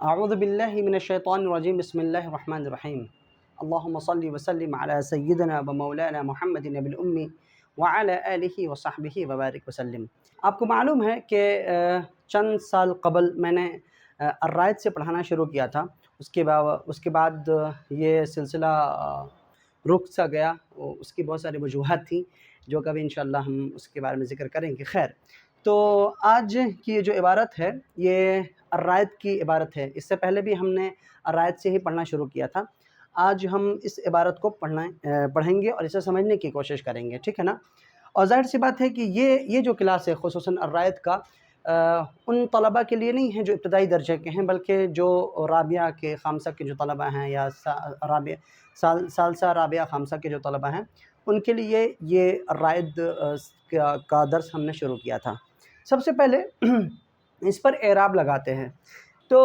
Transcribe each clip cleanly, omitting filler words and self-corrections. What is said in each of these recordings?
اعوذ باللہ من الشیطان الرجیم بسم اللہ الرحمن الرحیم اللہم صلی وسلم علی سیدنا و مولانا محمد نبی الأمی وعلی آلہ وصحبہ وبارک وسلم۔ آپ کو معلوم ہے کہ چند سال قبل میں نے الرائد سے پڑھانا شروع کیا تھا، اس کے بعد یہ سلسلہ رک سا گیا، اس کی بہت ساری وجوہات تھیں جو کبھی انشاءاللہ ہم اس کے بارے میں ذکر کریں گے۔ خیر، تو آج کی جو عبارت ہے یہ الرائد کی عبارت ہے۔ اس سے پہلے بھی ہم نے الرائد سے ہی پڑھنا شروع کیا تھا۔ آج ہم اس عبارت کو پڑھیں گے اور اسے سمجھنے کی کوشش کریں گے، ٹھیک ہے نا؟ اور ظاہر سی بات ہے کہ یہ جو کلاس ہے خصوصاً الرائد کا ان طلباء کے لیے نہیں ہے جو ابتدائی درجے کے ہیں، بلکہ جو رابعہ کے خامسہ کے جو طلباء ہیں یا ثالثہ رابعہ خامسہ کے جو طلباء ہیں ان کے لیے یہ الرائد کا درس ہم نے شروع کیا تھا۔ سب سے پہلے اس پر اعراب لگاتے ہیں۔ تو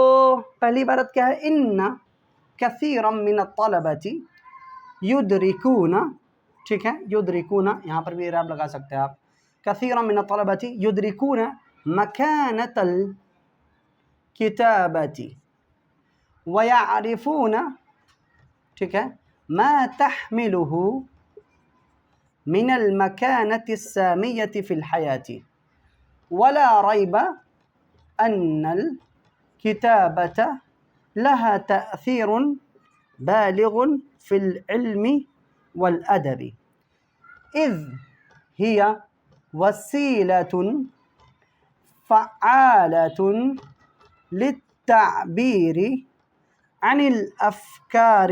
پہلی عبارت کیا ہے؟ ان کثیرا من الطلبۃ یدرکون، ٹھیک ہے، یدرکون، یہاں پر بھی اعراب لگا سکتے ہیں آپ۔ کثیرا من الطلبۃ یدرکون مکانۃ الکتابۃ ویعرفون، ٹھیک ہے، ما تحملہ من المکانۃ السامیۃ فی الحیاۃ ولا ریب ان الکتابۃ لها تأثیر بالغ فی العلم والادب اذ ہی وسیلۃ فعالۃ للتعبیر عن الافکار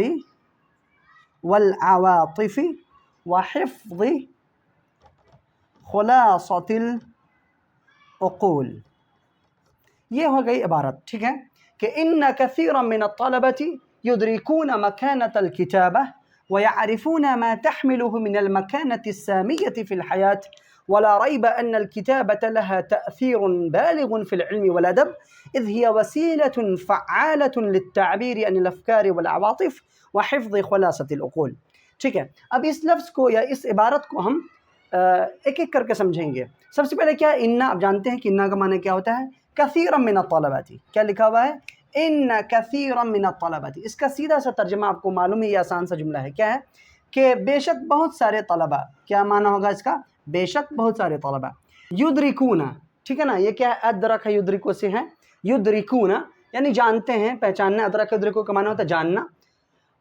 والعواطف وحفظ خلاصۃ العقول۔ یہ ہو گئی عبارت، ٹھیک ہے، کہ ان کثیرا من الطلبۃ یدرکون مکانۃ الکتابہ ویعرفون ما تحملہ من المکانۃ السامیۃ فی الحیاۃ ولا ریب ان الکتابۃ لها تأثیر بالغ فی العلم والادب اذ ہی وسیلۃ فعالۃ للتعبیر عن الافکار والعواطف وحفظ خلاصۃ العقول۔ ٹھیک ہے، اب اس لفظ کو یا اس عبارت کو ہم ایک ایک کر کے سمجھیں گے۔ سب سے پہلے کیا ہے؟ ان، آپ جانتے ہیں کہ ان کا معنی کیا ہوتا ہے؟ کثیرا من الطلبۃ، کیا لکھا ہوا ہے؟ ان کثیرا من الطلبۃ۔ اس کا سیدھا سا ترجمہ آپ کو معلوم ہے، یہ آسان سا جملہ ہے، کیا ہے کہ بے شک بہت سارے طلباء، کیا معنی ہوگا اس کا؟ بے شک بہت سارے طلباء، یدرکون، ٹھیک ہے نا، یہ کیا ہے؟ ادرک یدرکو سے ہے، یدرکون یعنی جانتے ہیں، پہچاننا، ادرک یدرکو کا معنی ہوتا ہے جاننا،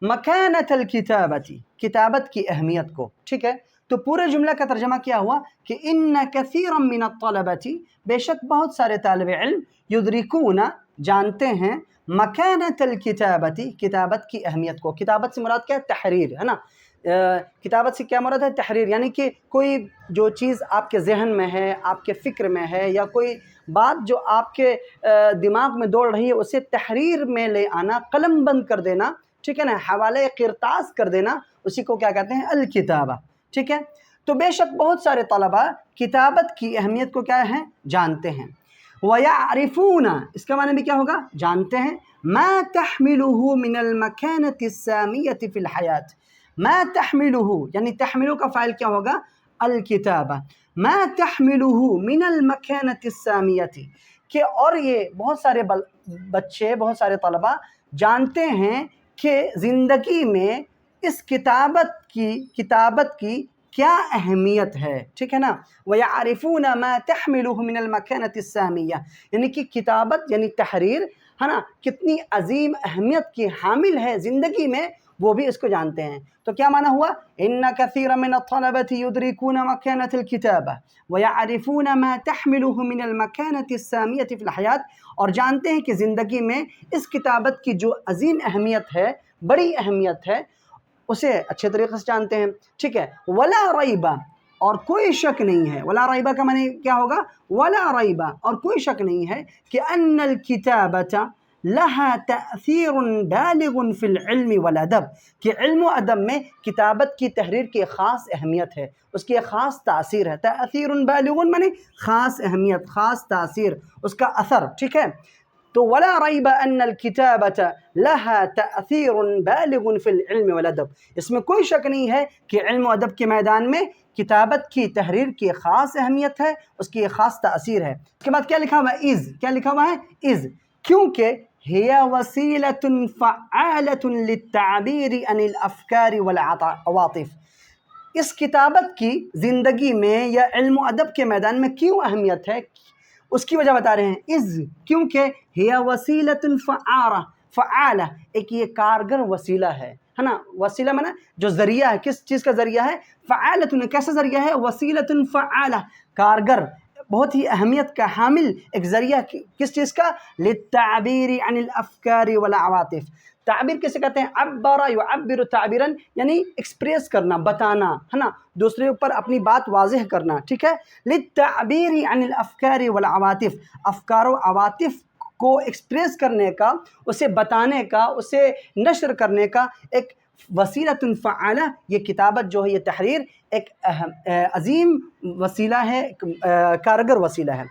مکانۃ الکتابۃ، کتابت کی اہمیت کو، ٹھیک ہے۔ تو پورے جملہ کا ترجمہ کیا ہوا کہ ان کثیرا من الطلبۃ، بے شک بہت سارے طالب علم، یدرکون جانتے ہیں، مکانۃ الکتابۃ، کتابت کی اہمیت کو۔ کتابت سے مراد کیا ہے؟ تحریر، ہے نا۔ کتابت سے کیا مراد ہے؟ تحریر، یعنی کہ کوئی جو چیز آپ کے ذہن میں ہے، آپ کے فکر میں ہے، یا کوئی بات جو آپ کے دماغ میں دوڑ رہی ہے، اسے تحریر میں لے آنا، قلم بند کر دینا، ٹھیک ہے نا، حوالے قرطاس کر دینا، اسی کو کیا کہتے ہیں؟ الکتابہ، ٹھیک ہے۔ تو بے شک بہت سارے طلباء کتابت کی اہمیت کو کیا ہیں؟ جانتے ہیں۔ وَيَعْرِفُونَ، اس کا معنی بھی کیا ہوگا؟ جانتے ہیں۔ مَا تَحْمِلُهُ مِنَ الْمَكَانَةِ السَّامِيَّةِ فِي الْحَيَاةِ، مَا تَحْمِلُهُ یعنی تحملو کا فاعل کیا ہوگا؟ الکتابہ۔ مَا تَحْمِلُهُ مِنَ الْمَكَانَةِ السَّامِيَّةِ، کہ اور یہ بہت سارے بچے، بہت سارے طلباء جانتے ہیں کہ زندگی میں اس کتابت کی کیا اہمیت ہے، ٹھیک ہے نا۔ وَيَعْرِفُونَ مَا تَحْمِلُهُ مِنَ الْمَكَانَةِ السَّامِيَّةِ، یعنی کہ کتابت یعنی تحریر، ہے نا، کتنی عظیم اہمیت کی حامل ہے زندگی میں، وہ بھی اس کو جانتے ہیں۔ تو کیا معنی ہوا؟ ان کثیرا من الطلبۃ یدرکون مکانۃ الکتابہ ویعرفون ما تحملہ من المکانۃ السامیۃ فی الحیاۃ، اور جانتے ہیں کہ زندگی میں اس کتابت کی جو عظیم اہمیت ہے، بڑی اہمیت ہے، اسے اچھے طریقے سے جانتے ہیں، ٹھیک ہے۔ ولا ریبہ، اور کوئی شک نہیں ہے۔ ولا ریبہ کا معنی کیا ہوگا؟ ولا ریبہ، اور کوئی شک نہیں ہے کہ ان الکتابۃ لها تأثیر بالغ فی العلم والادب، کہ علم و ادب میں کتابت کی تحریر کی خاص اہمیت ہے، اس کی ایک خاص تاثیر ہے۔ تأثیر بالغ معنی خاص اہمیت، خاص تاثیر، اس کا اثر، ٹھیک ہے۔ تو ولا ریب ان الکتابۃ لها تأثیر بالغ فی العلم والادب، اس میں کوئی شک نہیں ہے کہ علم و ادب کے میدان میں کتابت کی تحریر کی خاص اہمیت ہے، اس کی خاص تاثیر ہے۔ اس کے بعد کیا لکھا ہوا ہے؟ از، کیا لکھا ہوا ہے؟ از، کیونکہ هي وسيلة فعالة للتعبير عن الأفكار والعواطف. اس کتابت کی زندگی میں یا علم و ادب کے میدان میں کیوں اہمیت ہے، اس کی وجہ بتا رہے ہیں. از کیونکہ ہی وسیلۃ فعالہ ایک یہ کارگر وسیلہ ہے نا. وسیلہ مانا جو ذریعہ ہے، کس چیز کا ذریعہ ہے؟ فعالۃ، کیسا ذریعہ ہے؟ وسیلۃ فعالہ، کارگر، بہت ہی اہمیت کا حامل ایک ذریعہ، کس چیز کا؟ للتعبیر عن الافکار والعواطف. تعبیر کسے کہتے ہیں؟ عبر یعبر تعبیرا، یعنی ایکسپریس کرنا، بتانا ہے نا، دوسرے اوپر اپنی بات واضح کرنا. ٹھیک ہے. للتعبیر عن الافکار والعواطف، افکار و عواطف کو ایکسپریس کرنے کا، اسے بتانے کا، اسے نشر کرنے کا ایک وسیلۃ فعالہ. یہ کتابت جو ہے، یہ تحریر ایک عظیم وسیلہ ہے، ایک کارگر وسیلہ ہے.